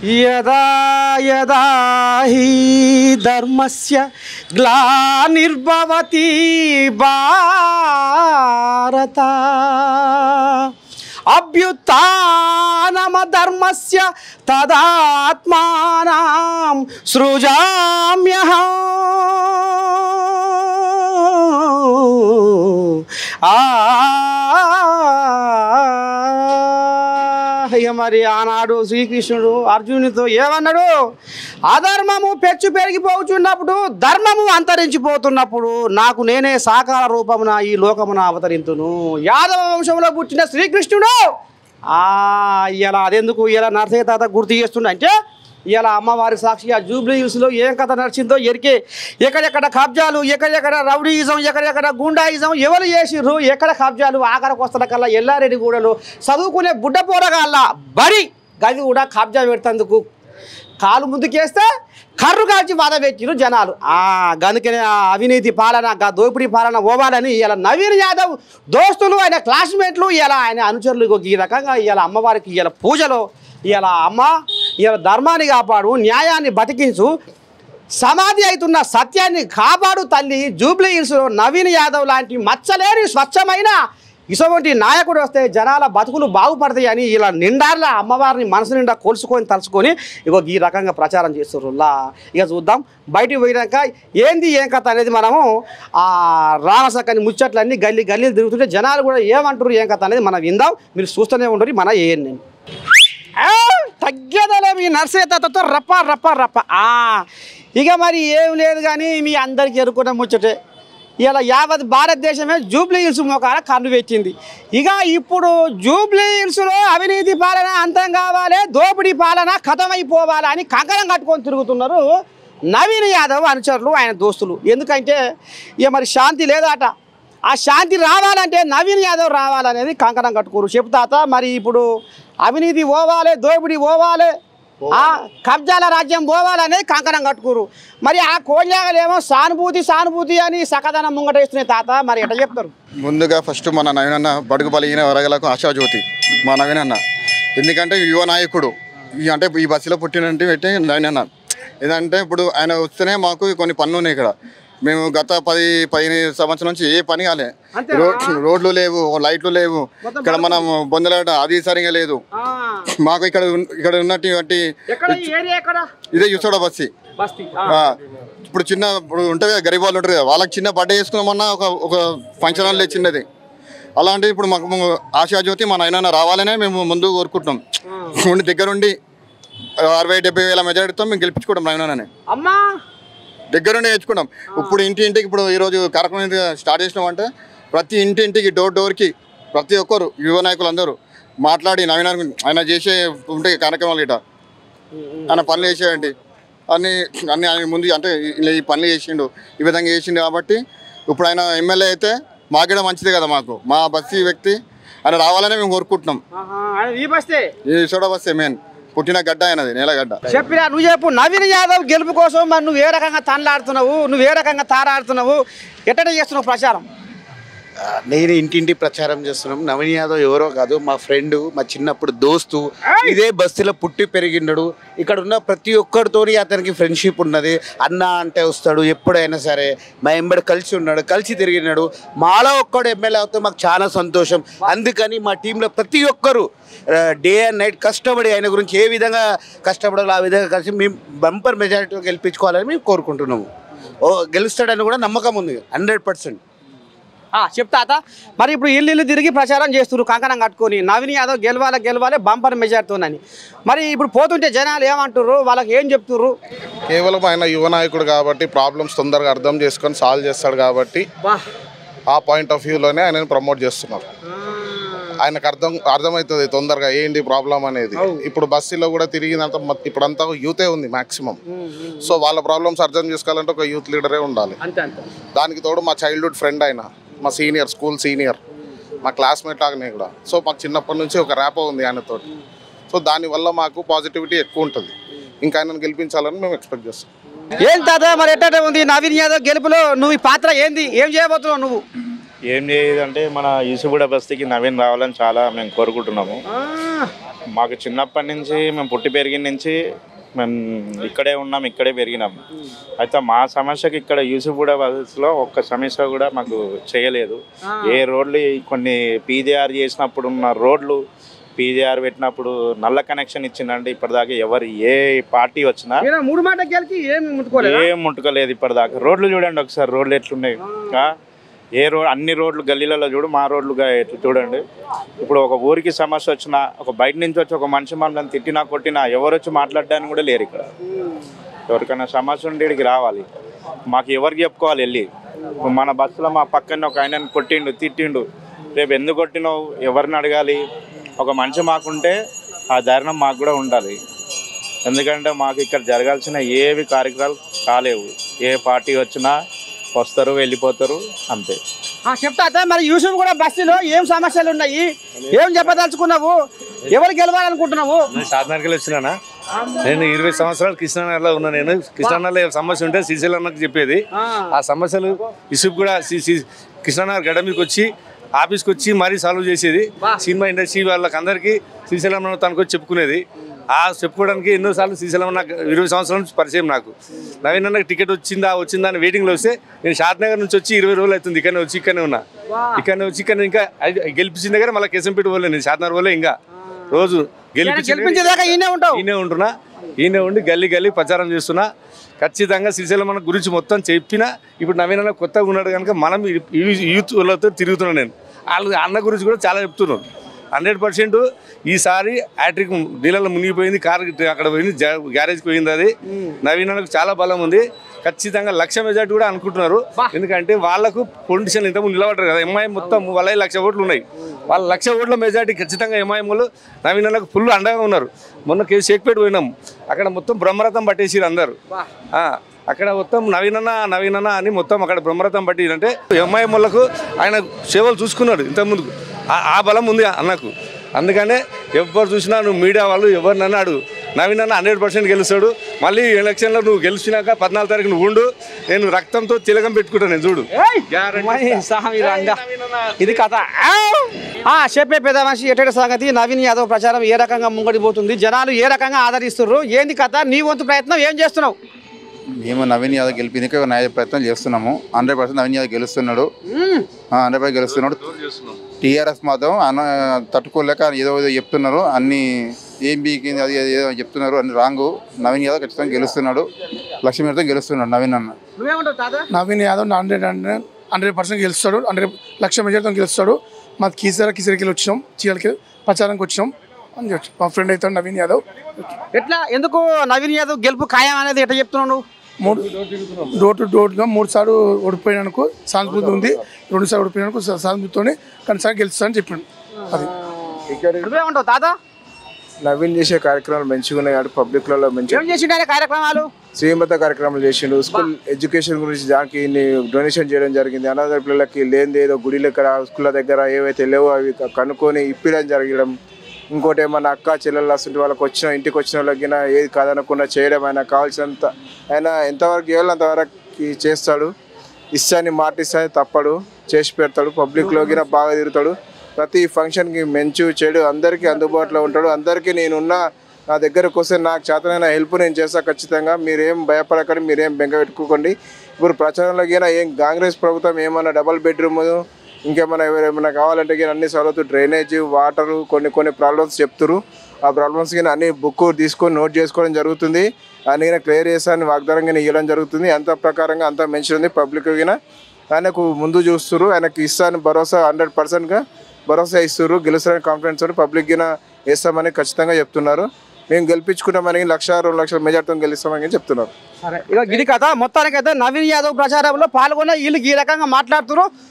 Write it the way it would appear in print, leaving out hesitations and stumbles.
యదా యదా హి ధర్మస్య గ్లానిర్భవతి భారత అభ్యుత్థానమధర్మస్య తదాత్మానం సృజామ్యహం ఇక మరి ఆనాడు శ్రీకృష్ణుడు అర్జునుడితో ఏమన్నాడు? అధర్మము పెచ్చు పెరిగిపోతున్నప్పుడు ధర్మము అంతరించిపోతున్నప్పుడు నాకు నేనే సాకార రూపమున ఈ లోకమున అవతరింతును. యాదవ వంశంలో పుట్టిన శ్రీకృష్ణుడు ఇలా అదెందుకు ఇలా నరసయ్య తాత గుర్తు చేస్తుండ అంటే ఇలా అమ్మవారి సాక్షిగా జూబ్లీ హిల్స్లో ఏం కథ నడిచిందో ఎరికే. ఎక్కడెక్కడ కబ్జాలు, ఎక్కడెక్కడ రౌడీయిజం, ఎక్కడెక్కడ గుండాయిజం ఎవరు చేసిర్రు, ఎక్కడ కబ్జాలు, ఆఖరికి వస్తున్న కల్లా ఎల్లారెడ్డి గూడలో చదువుకునే బుడ్డ పోరగాళ్ళ బడి గది కూడా కబ్జా పెడుతందుకు కాలు ముందుకేస్తే కర్రు కాల్చి బాధ పెట్టిరు జనాలు. గనుకనే అవినీతి పాలన, దోపిడీ పాలన పోవాలని ఇలా నవీన్ యాదవ్ దోస్తులు, ఆయన క్లాస్మేట్లు, ఇలా ఆయన అనుచరులు ఈ రకంగా ఇలా అమ్మవారికి ఇలా పూజలో ఇలా అమ్మ ఇలా ధర్మాన్ని కాపాడు, న్యాయాన్ని బతికించు, సమాధి అవుతున్న సత్యాన్ని కాపాడు తల్లి. జూబ్లీ హిల్స్లో నవీన్ యాదవ్ లాంటి మచ్చలేని స్వచ్ఛమైన ఇటువంటి నాయకుడు వస్తే జనాల బతుకులు బాగుపడతాయి అని ఇలా నిండార్ల అమ్మవారిని మనసు నిండా కొలుసుకొని తలుచుకొని ఇగో ఈ రకంగా ప్రచారం చేస్తుర్రు. ఇక చూద్దాం బయటికి పోయినాక ఏంది ఏం కథ అనేది మనము రానసక్కని ముచ్చట్లన్నీ గల్లీ గల్లీలు తిరుగుతుంటే జనాలు కూడా ఏమంటారు ఏం కథ అనేది మనం విందాం. మీరు చూస్తూనే ఉండరు మన ఏఎన్ నేను తగ్గేదలే మీ నర్సయ్యతో రప్ప రప్ప రప్ప. ఇక మరి ఏం లేదు కానీ మీ అందరికీ ఎరుకున్న ముచ్చటే ఇలా యావత్ భారతదేశమే జూబ్లీ హిల్స్ మోకాల కన్ను పెట్టింది. ఇక ఇప్పుడు జూబ్లీ హిల్స్లో అవినీతి పాలన అంతం కావాలి, దోపిడీ పాలన ఖతమైపోవాలి అని కంకణం కట్టుకొని తిరుగుతున్నారు నవీన్ యాదవ్ అనుచరులు, ఆయన దోస్తులు. ఎందుకంటే ఇక మరి శాంతి లేదట. ఆ శాంతి రావాలంటే నవీన్ యాదవ్ రావాలనేది కంకణం కట్టుకోరు. చెప్తాత మరి ఇప్పుడు అవినీతి పోవాలి, దోపిడీ పోవాలి, కబ్జాల రాజ్యం పోవాలనేది కంకణం కట్టుకోరు. మరి ఆ కోళ్ళేమో సానుభూతి సానుభూతి అని సకదనం ముంగటేస్తున్నాయి తాత. మరి ఎట్లా చెప్తారు? ముందుగా ఫస్ట్ మన నవీన్ అన్న బడుగు బలిగిన వరగలకు ఆశాజ్యోతి మా నవీన్ అన్న. ఎందుకంటే యువ నాయకుడు, అంటే ఈ బస్సులో పుట్టినట్టు పెట్టి నవీన్ అన్న. ఏదంటే ఇప్పుడు ఆయన వస్తేనే మాకు కొన్ని పనులు ఉన్నాయి ఇక్కడ. మేము గత 10-15 సంవత్సరం నుంచి ఏ పని కాలే. రోడ్లు లేవు, లైట్లు లేవు, ఇక్కడ మనం బొందలాట అది సరిగా లేదు మాకు. ఇక్కడ ఉన్నటువంటి ఇదే యూసోడ బస్సి. ఇప్పుడు చిన్న ఇప్పుడు ఉంటుంది కదా, గరీబ్ వాళ్ళు ఉంటారు కదా, వాళ్ళకి చిన్న బర్త్డే చేసుకున్నామన్నా ఒక ఫంక్షన్ హాల్ చిన్నది. అలాంటిది ఇప్పుడు మాకు ఆశాజ్యోతి మా నాయన రావాలనే మేము ముందు కోరుకుంటున్నాం. దగ్గరుండి 60-70 వేల మెజారిటీతో మేము గెలిపించుకోవడం నాయననే దగ్గరుండి నేర్చుకున్నాం. ఇప్పుడు ఇంటికి ఇప్పుడు ఈరోజు కార్యక్రమం స్టార్ట్ చేసినామంటే ప్రతి ఇంటింటికి డోర్కి ప్రతి ఒక్కరు యువ నాయకులు అందరూ మాట్లాడి నవీన ఆయన చేసే ఉంటే కార్యక్రమాలు గిట్ట ఆయన పనులు చేసేయండి అన్ని ఆయన ముందు అంటే ఈ పనులు చేసిండు, ఈ విధంగా చేసిండు. కాబట్టి ఇప్పుడు ఆయన ఎమ్మెల్యే అయితే మాకు మంచిది కదా, మాకు మా బస్సీ వ్యక్తి ఆయన రావాలని మేము కోరుకుంటున్నాం. ఈ చోట బస్సే మెయిన్ పుట్టిన గడ్డ అయినది, నేలగడ్డ. చెప్పినా నువ్వు చెప్పు. నవీన్ యాదవ్ గెలుపు కోసం మరి నువ్వు ఏ రకంగా తనలాడుతున్నావు, నువ్వు ఏ రకంగా తారాడుతున్నావు, ఎట్లా చేస్తున్నావు ప్రచారం? నేను ఇంటింటి ప్రచారం చేస్తున్నాం. నవీన్ యాదవ్ ఎవరో కాదు, మా ఫ్రెండ్, మా చిన్నప్పుడు దోస్తు, ఇదే బస్తీలో పుట్టి పెరిగినాడు. ఇక్కడ ఉన్న ప్రతి ఒక్కరితోని అతనికి ఫ్రెండ్షిప్ ఉన్నది. అన్న అంటే వస్తాడు ఎప్పుడైనా సరే, మా ఎంబడి కలిసి ఉన్నాడు, కలిసి తిరిగినాడు. మాలో ఒక్కడు ఎమ్మెల్యే అవుతే మాకు చాలా సంతోషం. అందుకని మా టీంలో ప్రతి ఒక్కరు డే అండ్ నైట్ కష్టపడి ఆయన గురించి ఏ విధంగా కష్టపడాలో ఆ విధంగా కలిసి మేము బంపర్ మెజారిటీలో గెలిపించుకోవాలని మేము కోరుకుంటున్నాము. గెలుస్తాడని కూడా నమ్మకం ఉంది 100%. చెప్తాత మరి ఇప్పుడు ఇల్లు తిరిగి ప్రచారం చేస్తున్నారు కంకణం కట్టుకొని నవీన్ యాదవ్ గెలవాలి బంపర్ మెజార్టీతోనని. మరి ఇప్పుడు పోతుంటే జనాలు ఏమంటారు, వాళ్ళకి ఏం చెప్తుర్రు? కేవలం ఆయన యువ నాయకుడు కాబట్టి ప్రాబ్లమ్స్ తొందరగా అర్థం చేసుకొని సాల్వ్ చేస్తాడు కాబట్టి ఆ పాయింట్ ఆఫ్ వ్యూలోనే ఆయనను ప్రమోట్ చేస్తున్నారు. ఆయనకు అర్థమవుతుంది తొందరగా ఏంటి ప్రాబ్లం అనేది. ఇప్పుడు బస్సులో కూడా తిరిగినంత ఇప్పుడంతా యూతే ఉంది మ్యాక్సిమం. సో వాళ్ళ ప్రాబ్లమ్స్ అర్థం చేసుకోవాలంటే ఒక యూత్ లీడరే ఉండాలి. దానికి తోడు మా చైల్డ్హుడ్ ఫ్రెండ్ ఆయన, మా సీనియర్, స్కూల్ సీనియర్, మా క్లాస్మేట్ లాగానే కూడా. సో మాకు చిన్నప్పటి నుంచి ఒక ర్యాపో ఉంది ఆయనతో. సో దానివల్ల మాకు పాజిటివిటీ ఎక్కువ ఉంటుంది. ఇంకా ఆయనను గెలిపించాలని మేము ఎక్స్పెక్ట్ చేస్తాం. ఏం తాత మరి ఎట్లా ఉంది నవీన్ యాదవ్ గెలుపులో నువ్వు ఈ పాత్ర ఏంది, ఏం చేయబోతున్నావు నువ్వు? ఏం చేయదంటే మన యూసుగూడ బస్తీకి నవీన్ రావాలని చాలా మేము కోరుకుంటున్నాము. మాకు చిన్నప్పటి నుంచి మేము పుట్టి పెరిగిన నుంచి మేము ఇక్కడే ఉన్నాం, ఇక్కడే పెరిగినాం. అయితే మా సమస్యకి ఇక్కడ యూసుఫ్గూడ బస్సులో ఒక్క సమస్య కూడా మాకు చేయలేదు. ఏ రోడ్లు కొన్ని పీజీఆర్ చేసినప్పుడు ఉన్న రోడ్లు పీజీఆర్ పెట్టినప్పుడు నల్ల కనెక్షన్ ఇచ్చిందంటే ఇప్పటిదాకా ఎవరు ఏ పార్టీ వచ్చినా ఏం ముట్టుకోలేదు ఇప్పటిదాకా. రోడ్లు చూడండి ఒకసారి, రోడ్లు ఎట్లున్నాయి. ఏ రోడ్ అన్ని రోడ్లు గల్లీలలో చూడు, మా రోడ్లు ఎట్లా చూడండి. ఇప్పుడు ఒక ఊరికి సమస్య వచ్చినా, ఒక బయట నుంచి వచ్చి ఒక మనిషి మనల్ని తిట్టినా కొట్టినా ఎవరు వచ్చి మాట్లాడడానికి కూడా లేరు ఇక్కడ. ఎవరికైనా సమస్య ఉంటే ఇక్కడికి రావాలి. మాకు ఎవరికి చెప్పుకోవాలి వెళ్ళి? మన బస్సులో మా పక్కన ఒక ఆయనని కొట్టిండు, తిట్టిండు. రేపు ఎందుకు కొట్టినావు ఎవరిని అడగాలి? ఒక మనిషి మాకుంటే ఆ ధైర్యం మాకు కూడా ఉండాలి. ఎందుకంటే మాకు ఇక్కడ జరగాల్సిన ఏవి కార్యక్రమాలు కాలేవు. ఏ పార్టీ వచ్చినా వస్తారు, వెళ్ళిపోతారు, అంతే. చెప్తా. మరి యూసుఫ్ కూడా బస్సులో ఏం సమస్యలు ఉన్నాయి, ఏం చెప్పదలుచుకున్నావు, ఎవరు గెలవాలనుకుంటున్నావు? నేను షాద్నగర్కి వచ్చినా. నేను 20 సంవత్సరాలు కృష్ణానగర్లో ఉన్నా. నేను కృష్ణానగర్లో సమస్య ఉంటే శ్రీశైలం అన్నకు చెప్పేది. ఆ సమస్యలు యూసుఫ్ కూడా కృష్ణానగర్ గడ్డ మీదకి వచ్చి ఆఫీస్కి వచ్చి మరీ సాల్వ్ చేసేది. సినిమా ఇండస్ట్రీ వాళ్ళకి అందరికీ శ్రీశైలం తనకు వచ్చి చెప్పుకునేది. ఆ చెప్పుకోవడానికి ఎన్నోసార్లు శ్రీశైలం నాకు 20 సంవత్సరాల నుంచి పరిచయం. నాకు నవీన్ అన్నకు టికెట్ వచ్చిందా అని వెయిటింగ్లో వస్తే నేను షాద్నగర్ నుంచి వచ్చి 20 రోజులు అవుతుంది. ఇక్కడనే ఉన్నా. ఇక్కడ ఇంకా గెలిపించిన దగ్గర మళ్ళీ కేసంపేట పోలే, నేను షాద్నగర్ పోలే. ఇంకా రోజు ఈయనే ఉంటున్నా. ఈయనే ఉండి గల్లీ ప్రచారం చేస్తున్నా. ఖచ్చితంగా శ్రీశైలం అన్న గురించి మొత్తం చెప్పినా. ఇప్పుడు నవీన్ అన్న కొత్తగా ఉన్నాడు కనుక మనం యూత్ వాళ్ళతో తిరుగుతున్నాను. నేను వాళ్ళు అన్న గురించి కూడా చాలా చెప్తున్నాను. 100% ఈసారి హ్యాట్రిక్ నీళ్ళలో మునిగిపోయింది. కారు అక్కడ పోయింది, గ్యారేజ్కి పోయింది. అది నవీన్ అన్నకు చాలా బలం ఉంది. ఖచ్చితంగా 1,00,000 మెజార్టీ కూడా అనుకుంటున్నారు. ఎందుకంటే వాళ్ళకు పొలిటీషియన్ ఇంతకుముందు నిలబడ్డారు కదా. ఎంఐఎం మొత్తం వాళ్ళ 1,00,000 ఓట్లు ఉన్నాయి. వాళ్ళ 1,00,000 ఓట్ల మెజార్టీ ఖచ్చితంగా ఎంఐఎం వాళ్ళు నవీన్ అన్నకు ఫుల్ అండగా ఉన్నారు. మొన్న షేక్పేట పోయినాం, అక్కడ మొత్తం బ్రహ్మరథం పట్టేసిరు అందరు. అక్కడ మొత్తం నవీనన్న అని మొత్తం అక్కడ బ్రహ్మరథం పట్టిరంటే ఎంఐఎం వాళ్ళకు ఆయన సేవలు చూసుకున్నాడు ఇంతకుముందు. ఆ బలం ఉంది అన్నకు. అందుకనే ఎవరు చూసినా నువ్వు మీడియా వాళ్ళు ఎవరినన్నా అడుగు, నవీన్ అన్న 100% గెలుస్తాడు. మళ్ళీ ఎలక్షన్లో నువ్వు గెలిచినాక 14 తారీఖు నువ్వు ఉండు, నేను రక్తంతో తిలకం పెట్టుకుంటాను. నేను చూడు ఇది కథ. చెప్పే పెద్ద మనిషి ఎట్టడి సంగతి. నవీన్ యాదవ్ ప్రచారం ఏ రకంగా ముంగడిపోతుంది, జనాలు ఏ రకంగా ఆదరిస్తున్నారు, ఏంది కథ? నీ వంతు ప్రయత్నం ఏం చేస్తున్నావు? మేము నవీన్ యాదవ్ గెలిపించే న్యాయ ప్రయత్నం చేస్తున్నాము. 100% నవీన్ యాదవ్ గెలుస్తున్నాడు. 100% గెలుస్తున్నాడు. టీఆర్ఎస్ మాత్రం తట్టుకోలేక ఏదో చెప్తున్నారు. అన్ని ఏం బీకింది అది ఏదో చెప్తున్నారు, అన్ని రాంగు. నవీన్ యాదవ్ ఖచ్చితంగా గెలుస్తున్నాడు. 1,00,000 మెజార్టీతో గెలుస్తున్నాడు నవీన్ అన్న. నవీన్ యాదవ్ 100% గెలుస్తాడు. 1,00,000 మెజార్టీతో గెలుస్తాడు. మాకు కీసరికి వచ్చినాం, చీరలకి ప్రచారానికి వచ్చినాం అని చెప్పి మా ఫ్రెండ్ అవుతాడు నవీన్ యాదవ్. ఎట్లా ఎందుకు నవీన్ యాదవ్ గెలుపు ఖాయం అనేది ఎట్లా చెప్తున్నావు? డోర్ టు డోర్గా 3 సార్లు ఓడిపోయినందుకు సానుభూతి ఉంది. 2 సార్లు ఓడిపోయినందుకు సానుభూతితోనే కనీసారి గెలుస్తానని చెప్పాడు. అది నువ్వేమంటావు తాత? నవీన్ చేసే కార్యక్రమాలు మంచిగా ఉన్నాయి. పబ్లిక్లలో మంచిగా కార్యక్రమాలు శ్రీమత కార్యక్రమాలు చేసిండు. స్కూల్ ఎడ్యుకేషన్ గురించి దానికి డొనేషన్ చేయడం జరిగింది. అనాథ పిల్లలకి లేనిది ఏదో గుడిలో ఇక్కడ స్కూళ్ళ దగ్గర ఏవైతే లేవో అవి కనుక్కొని ఇప్పిడం జరగడం. ఇంకోటి ఏమన్నా అక్క చెల్లెళ్ళు వస్తుంటే వాళ్ళకి ఇంటికి వచ్చిన వాళ్ళకి ఏది కాదనకుండా చేయడం. ఆయన కావాల్సినంత ఆయన ఎంతవరకు చేయాలో అంతవరకు చేస్తాడు. ఇష్టాన్ని మాటిస్తాన్ని తప్పడు, చేసి పెడతాడు. పబ్లిక్లో బాగా తిరుగుతాడు. ప్రతి ఫంక్షన్కి మంచి చెడు అందరికీ అందుబాటులో ఉంటాడు. అందరికీ నేనున్నా, నా దగ్గరకు వస్తే నాకు చేతనైన హెల్ప్ నేను చేస్తాను ఖచ్చితంగా. మీరేం భయపడకండి, మీరేం బెంగ పెట్టుకోకండి. ఇప్పుడు ప్రచారంలో ఏం కాంగ్రెస్ ప్రభుత్వం ఏమన్నా డబల్ బెడ్రూమ్ ఇంకేమైనా ఎవరేమైనా కావాలంటే అన్ని సౌలభ్యం, డ్రైనేజ్, వాటరు, కొన్ని ప్రాబ్లమ్స్ చెప్తారు. ఆ ప్రాబ్లమ్స్ అన్ని బుక్ తీసుకొని నోట్ చేసుకోవడం జరుగుతుంది. అన్ని క్లియర్ చేస్తానని వాగ్దానంగా ఇవ్వడం జరుగుతుంది. అంత ప్రకారంగా అంతా మెన్షన్ ఉంది. పబ్లిక్ ఆయనకు ముందు చూస్తారు. ఆయనకు ఇస్తాను భరోసా 100%గా భరోసా ఇస్తారు. గెలుస్తారని కాన్ఫిడెన్స్ తోటి పబ్లిక్ వేస్తామని ఖచ్చితంగా చెప్తున్నారు. మేము గెలిపించుకుంటామని 1,00,000 2 లక్షల మెజార్టీతో గెలుస్తామని చెప్తున్నారు. సరే, ఇక ఇది కథ. మొత్తానికైతే నవీన్ యాదవ్ ప్రచారంలో పాల్గొన్న వీళ్ళు ఈ రకంగా మాట్లాడుతున్నారు.